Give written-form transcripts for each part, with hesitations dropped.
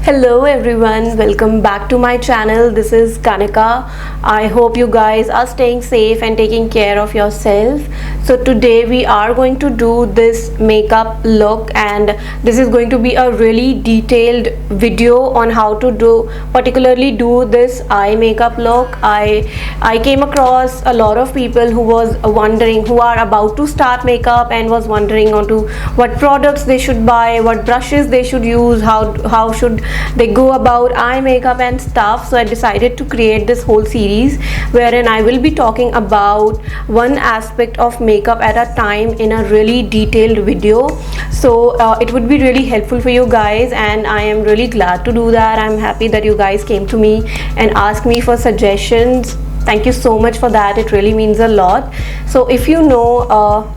Hello everyone, welcome back to my channel. This is Kanika. I hope you guys are staying safe and taking care of yourself. So today we are going to do this makeup look, and this is going to be a really detailed video on how to particularly do this eye makeup look. I came across a lot of people who was wondering, who are about to start makeup and was wondering onto what products they should buy, what brushes they should use, how should they go about eye makeup and stuff. So I decided to create this whole series wherein I will be talking about one aspect of makeup at a time in a really detailed video. So it would be really helpful for you guys, and I am really glad to do that. I'm happy that you guys came to me and asked me for suggestions. Thank you so much for that. It really means a lot. So if you know,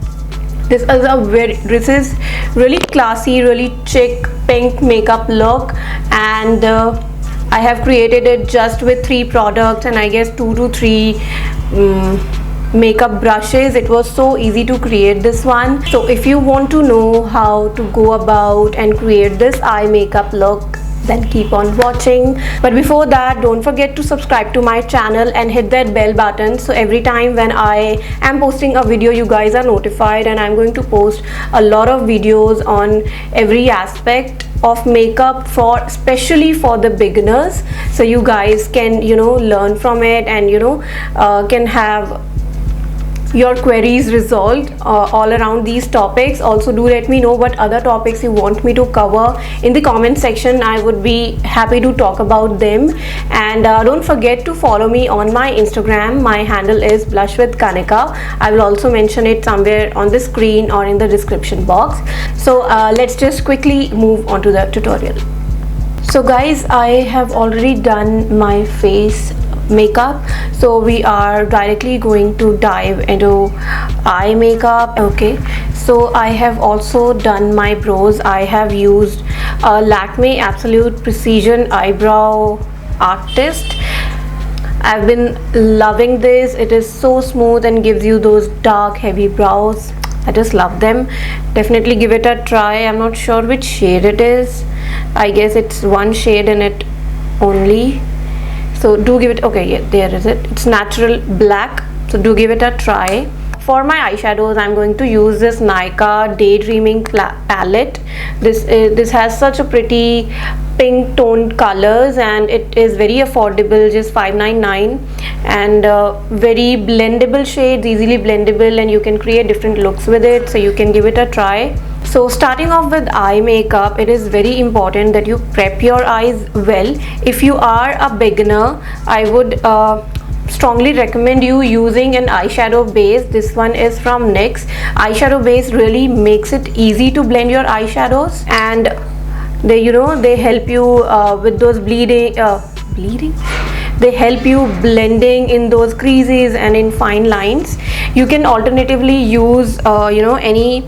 this is really classy, really chic pink makeup look, and I have created it just with 3 products and I guess 2 to 3 makeup brushes. It was so easy to create this one. So if you want to know how to go about and create this eye makeup look, then keep on watching. But before that, don't forget to subscribe to my channel and hit that bell button, so every time when I am posting a video you guys are notified. And I'm going to post a lot of videos on every aspect of makeup, especially for the beginners, so you guys can learn from it and can have your queries resolved all around these topics. Also, do let me know what other topics you want me to cover in the comment section. I would be happy to talk about them. And don't forget to follow me on my Instagram. My handle is Blush with Kanika. I will also mention it somewhere on the screen or in the description box. So let's just quickly move on to the tutorial. So guys, I have already done my face makeup, so we are directly going to dive into eye makeup. Okay, so I have also done my brows. I have used Lakme Absolute Precision Eyebrow Artist. I've been loving this. It is so smooth and gives you those dark heavy brows. I just love them. Definitely give it a try. I'm not sure which shade it is. I guess it's one shade in it only, so do give it. Okay, yeah, there is it. It's natural black, so do give it a try. For my eyeshadows, I'm going to use this Nykaa Daydreaming palette. This has such a pretty pink toned colors, and it is very affordable, just $5.99, and very blendable shades, easily blendable, and you can create different looks with it, so you can give it a try. So starting off with eye makeup, it is very important that you prep your eyes well. If you are a beginner, I would strongly recommend you using an eyeshadow base. This one is from NYX. Eyeshadow base really makes it easy to blend your eyeshadows, and they help you with those bleeding. They help you blending in those creases and in fine lines. You can alternatively use any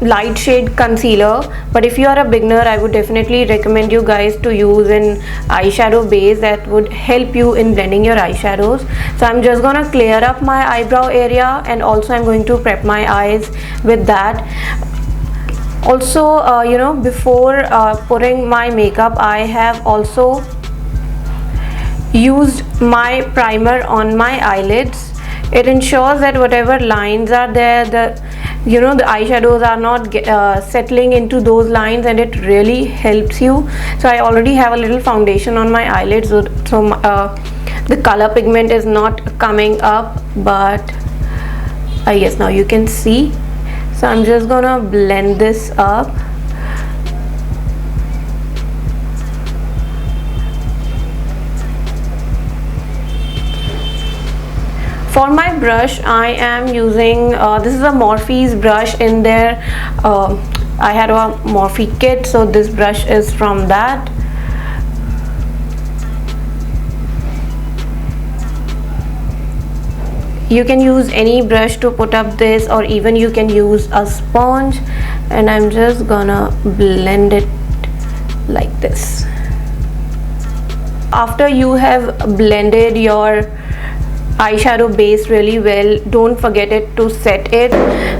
light shade concealer, but if you are a beginner, I would definitely recommend you guys to use an eyeshadow base that would help you in blending your eyeshadows. So I'm just gonna clear up my eyebrow area, and also I'm going to prep my eyes with that. Also before putting my makeup, I have also used my primer on my eyelids. It ensures that whatever lines are there, the eyeshadows are not settling into those lines, and it really helps you. So I already have a little foundation on my eyelids, so the color pigment is not coming up, but I guess now you can see. So I'm just gonna blend this up. For my brush, I am using this is a Morphe's brush. In there I had a Morphe kit, so this brush is from that. You can use any brush to put up this, or even you can use a sponge, and I'm just gonna blend it like this. After you have blended your eyeshadow base really well, don't forget it to set it.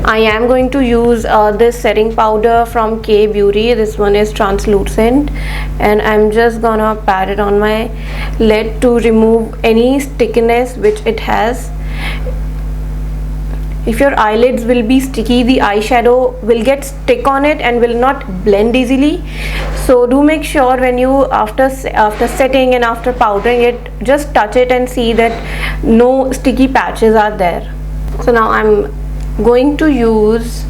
I am going to use this setting powder from K Beauty. This one is translucent, and I'm just gonna pat it on my lid to remove any stickiness which it has. If your eyelids will be sticky, the eyeshadow will get stick on it and will not blend easily. So do make sure when you after setting and after powdering it, just touch it and see that no sticky patches are there. So now I'm going to use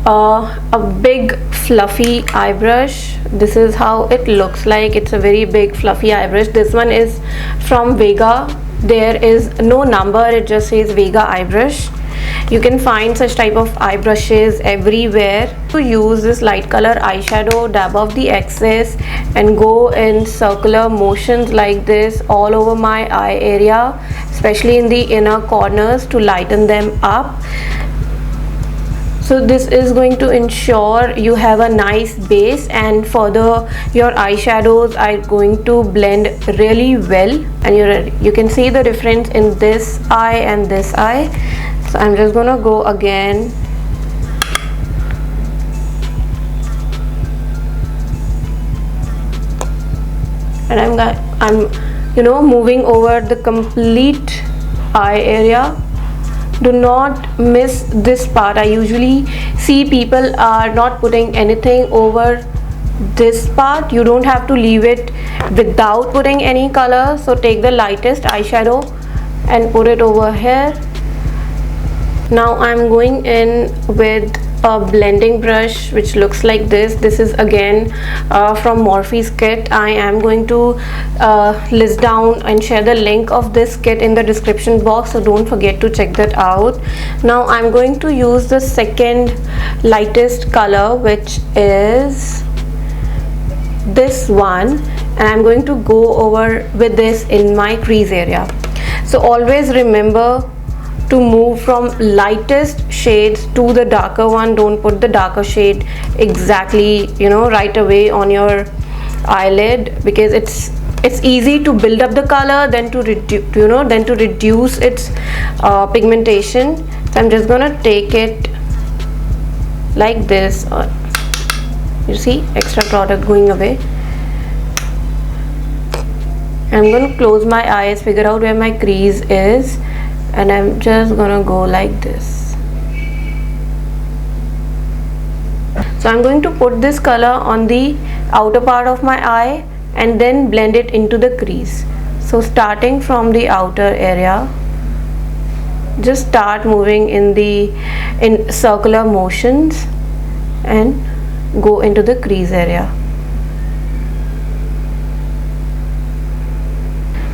a big fluffy eye brush. This is how it looks like. It's a very big fluffy eye brush. This one is from Vega. There is no number, it just says Vega eye brush. You can find such type of eye brushes everywhere. To use this light color eyeshadow, dab off the excess and go in circular motions like this all over my eye area, especially in the inner corners, to lighten them up. So this is going to ensure you have a nice base, and further your eyeshadows are going to blend really well, and you can see the difference in this eye and this eye. So I'm just gonna go again. And I'm moving over the complete eye area. Do not miss this part. I usually see people are not putting anything over this part. You don't have to leave it without putting any color. So take the lightest eyeshadow and put it over here. Now I'm going in with a blending brush which looks like this. This is again from Morphe's kit. I am going to list down and share the link of this kit in the description box, so don't forget to check that out. Now I'm going to use the second lightest color, which is this one, and I'm going to go over with this in my crease area. So always remember to move from lightest shades to the darker one. Don't put the darker shade exactly right away on your eyelid, because it's easy to build up the color then to reduce its pigmentation. So I'm just gonna take it like this. You see, extra product going away. I'm going to close my eyes, figure out where my crease is, and I'm just gonna go like this. So I'm going to put this color on the outer part of my eye and then blend it into the crease. So starting from the outer area, just start moving in circular motions and go into the crease area.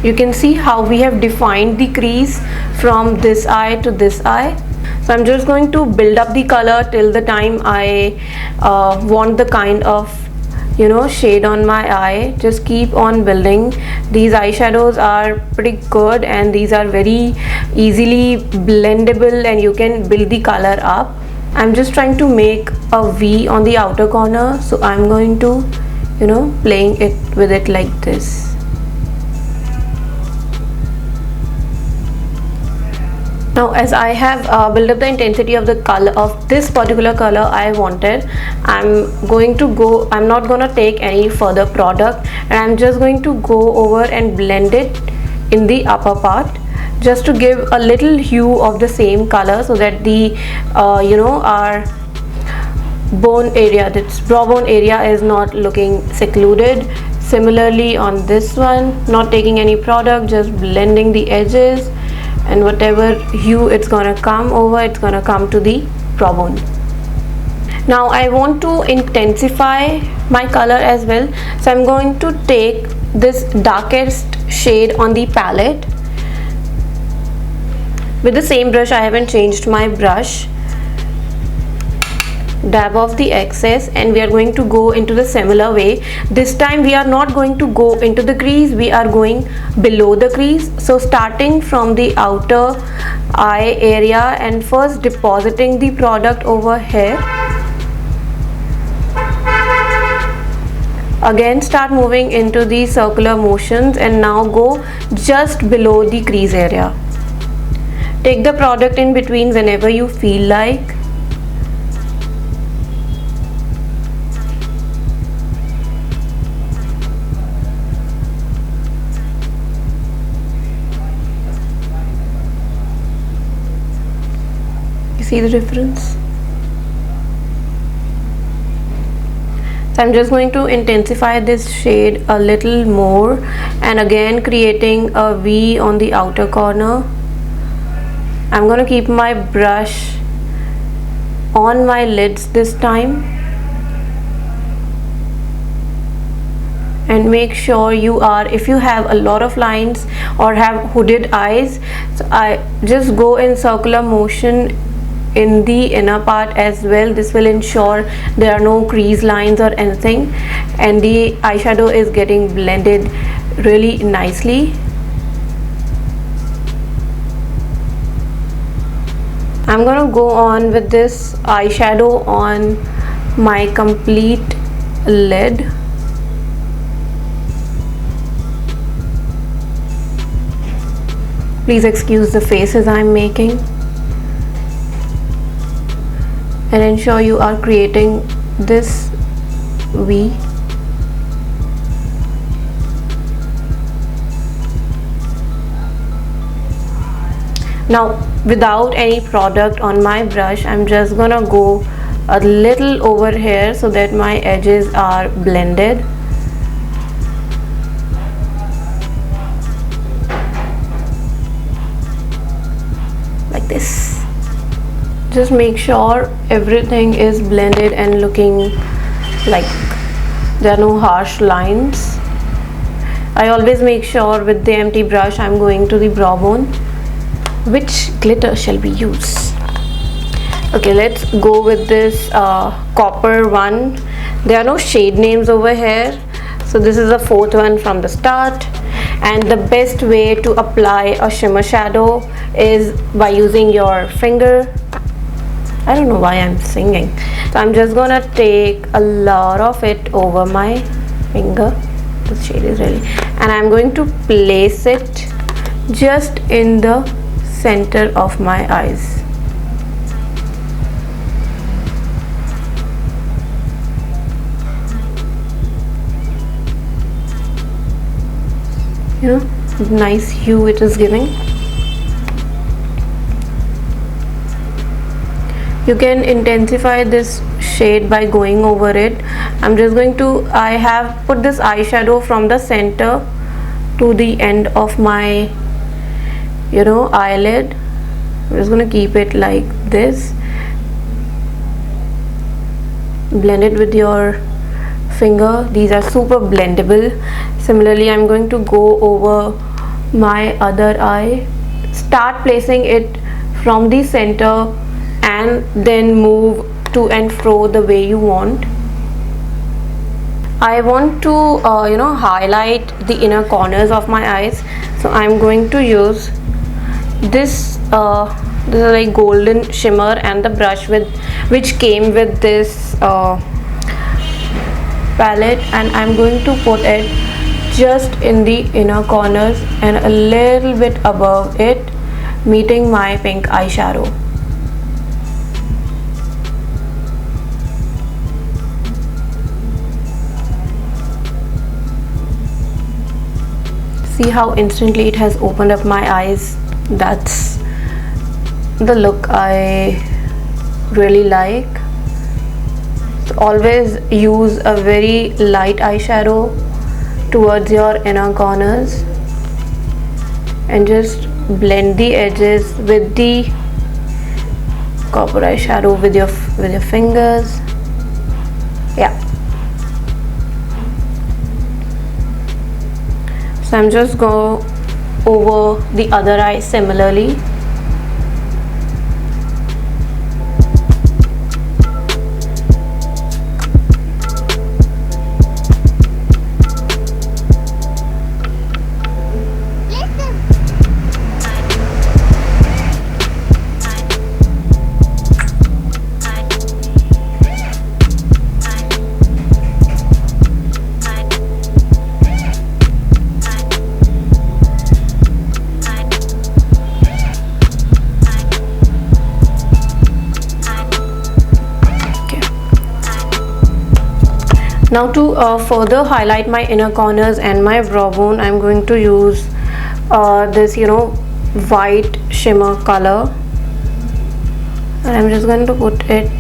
You can see how we have defined the crease from this eye to this eye. So I'm just going to build up the color till the time I want the kind of shade on my eye. Just keep on building. These eyeshadows are pretty good and these are very easily blendable and you can build the color up. I'm just trying to make a V on the outer corner, so I'm going to playing it with it like this. Now as I have built up the intensity of the color of this particular color I wanted, I'm not going to take any further product and I'm just going to go over and blend it in the upper part, just to give a little hue of the same color, so that the our bone area, this brow bone area, is not looking secluded. Similarly on this one, not taking any product, just blending the edges, and whatever hue it's gonna come over, it's gonna come to the brow bone. Now I want to intensify my color as well, so I'm going to take this darkest shade on the palette with the same brush. I haven't changed my brush. Dab off the excess and we are going to go into the similar way. This time we are not going to go into the crease, we are going below the crease. So starting from the outer eye area and first depositing the product over here. Again start moving into the circular motions and now go just below the crease area. Take the product in between whenever you feel like. You see the difference? So I'm just going to intensify this shade a little more, and again creating a V on the outer corner. I'm going to keep my brush on my lids this time, and make sure you are, if you have a lot of lines or have hooded eyes, so I just go in circular motion in the inner part as well. This will ensure there are no crease lines or anything, and the eyeshadow is getting blended really nicely. I'm gonna go on with this eyeshadow on my complete lid. Please excuse the faces I'm making, and ensure you are creating this V. Now, without any product on my brush, I'm just gonna go a little over here so that my edges are blended. Like this. Just make sure everything is blended and looking like there are no harsh lines. I always make sure with the empty brush I'm going to the brow bone. Which glitter shall we use? Okay, let's go with this copper one. There are no shade names over here, so this is the fourth one from the start. And the best way to apply a shimmer shadow is by using your finger. I don't know why I'm singing. So I'm just gonna take a lot of it over my finger. This shade is really, and I'm going to place it just in the center of my eyes. You know, nice hue it is giving. You can intensify this shade by going over it. I'm just going to, I have put this eyeshadow from the center to the end of my, you know, eyelid. I'm just going to keep it like this. Blend it with your finger. These are super blendable. Similarly, I'm going to go over my other eye. Start placing it from the center and then move to and fro the way you want. I want to you know, highlight the inner corners of my eyes, so I'm going to use this this is like golden shimmer, and the brush with which came with this palette, and I'm going to put it just in the inner corners and a little bit above it, meeting my pink eyeshadow. See how instantly it has opened up my eyes. That's the look I really like. So always use a very light eyeshadow towards your inner corners and just blend the edges with the copper eyeshadow with your fingers. Yeah. So I'm just go over the other eye similarly. Now to further highlight my inner corners and my brow bone, I'm going to use this white shimmer color, and I'm just going to put it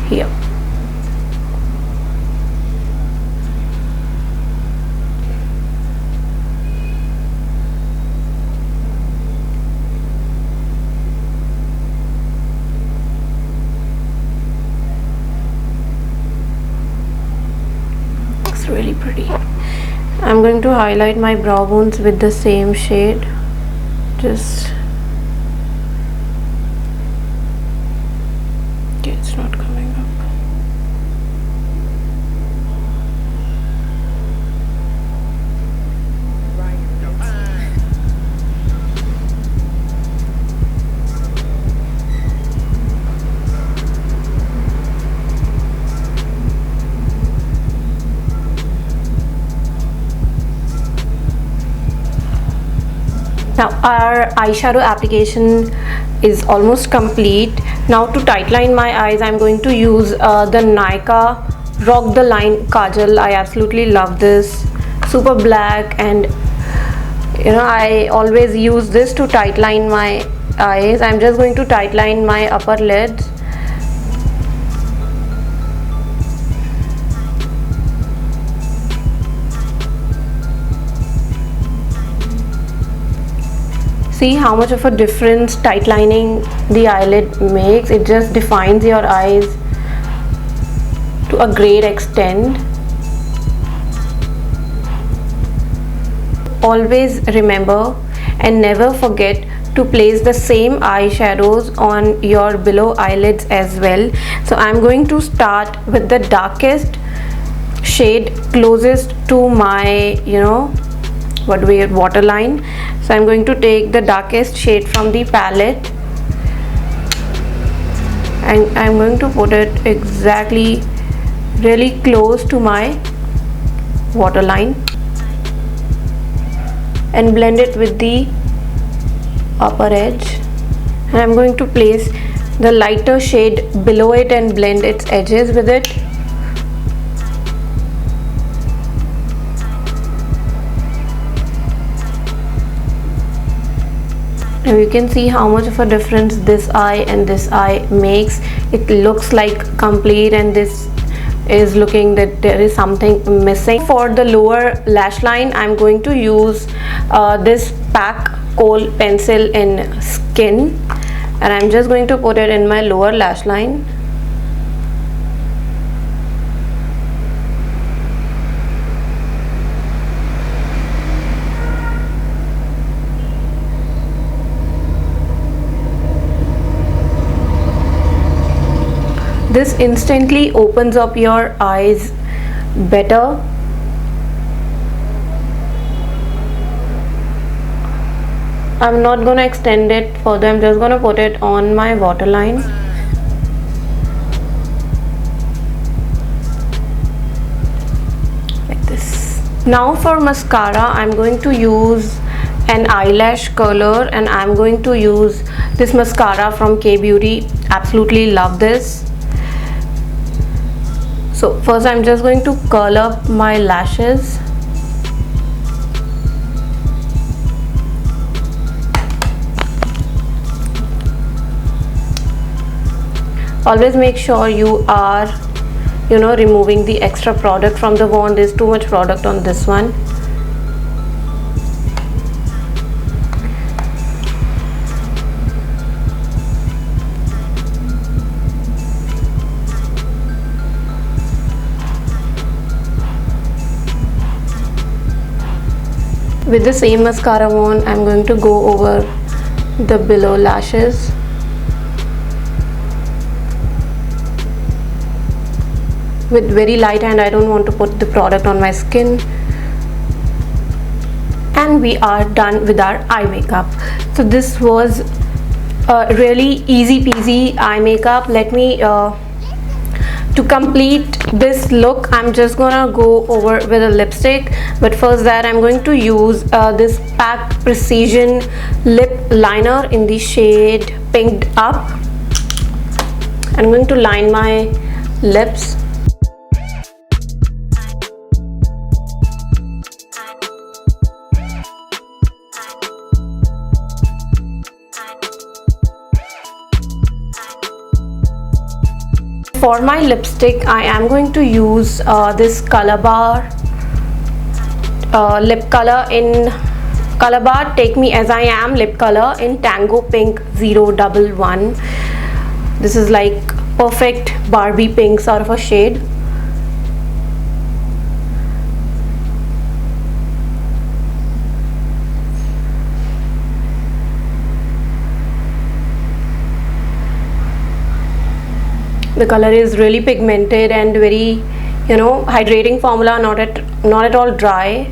here. It's really pretty. I'm going to highlight my brow bones with the same shade. Just okay, it's not coming up. Now our eyeshadow application is almost complete. Now to tightline my eyes, I'm going to use the Nykaa Rock the Line Kajal. I absolutely love this. Super black, and I always use this to tightline my eyes. I'm just going to tightline my upper lids. See how much of a difference tightlining the eyelid makes. It just defines your eyes to a great extent. Always remember and never forget to place the same eyeshadows on your below eyelids as well. So I'm going to start with the darkest shade closest to my waterline. So I'm going to take the darkest shade from the palette and I'm going to put it exactly really close to my waterline and blend it with the upper edge, and I'm going to place the lighter shade below it and blend its edges with it. Now you can see how much of a difference this eye and this eye makes. It looks like complete, and this is looking that there is something missing. For the lower lash line, I'm going to use this PAC Kohl pencil in Skin, and I'm just going to put it in my lower lash line. This instantly opens up your eyes better. I'm not gonna extend it further, I'm just gonna put it on my waterline. Like this. Now for mascara, I'm going to use an eyelash curler, and I'm going to use this mascara from K Beauty. Absolutely love this. So first I'm just going to curl up my lashes. Always make sure you are removing the extra product from the wand. There's too much product on this one. With the same mascara wand, I'm going to go over the below lashes. With very light hand, I don't want to put the product on my skin. And we are done with our eye makeup. So this was a really easy peasy eye makeup. Let me to complete this look, I'm just gonna go over with a lipstick, but first that I'm going to use this PAC Precision lip liner in the shade Pinked Up. I'm going to line my lips. For my lipstick, I am going to use this Calabar lip color in Calabar Take Me As I Am lip color in Tango Pink 011. This is like perfect Barbie pink sort of a shade. The color is really pigmented and very, you know, hydrating formula, not at all dry.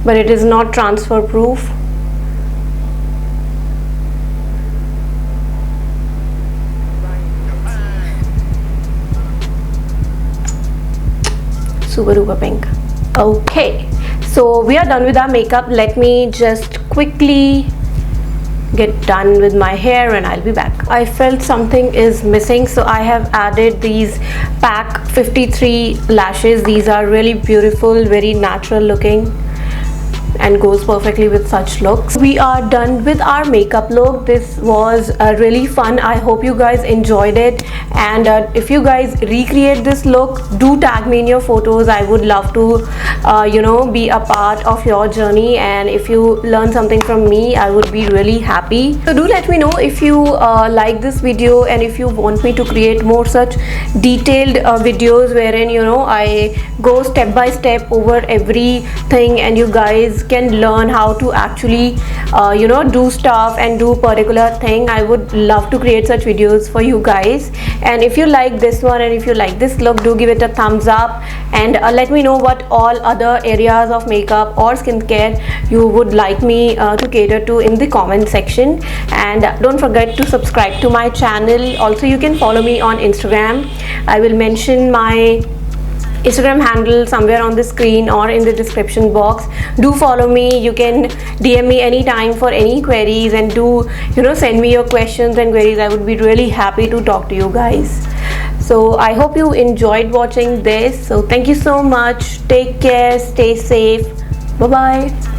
But it is not transfer proof. Super duper pink. Okay, so we are done with our makeup. Let me just quickly get done with my hair and I'll be back. I felt something is missing, so I have added these PAC 53 lashes. These are really beautiful, very natural looking, and goes perfectly with such looks. We are done with our makeup look. This was really fun. I hope you guys enjoyed it, and if you guys recreate this look, do tag me in your photos. I would love to you know, be a part of your journey, and if you learn something from me, I would be really happy. So do let me know if you like this video, and if you want me to create more such detailed videos wherein, you know, I go step by step over everything and you guys can learn how to actually you know, do stuff and do particular thing. I would love to create such videos for you guys. And if you like this one and if you like this look, do give it a thumbs up, and let me know what all other areas of makeup or skincare you would like me to cater to in the comment section. And don't forget to subscribe to my channel. Also, you can follow me on Instagram. I will mention my Instagram handle somewhere on the screen or in the description box. Do follow me. You can DM me anytime for any queries, and do, you know, send me your questions and queries. I would be really happy to talk to you guys. So I hope you enjoyed watching this. So thank you so much. Take care, stay safe. Bye bye.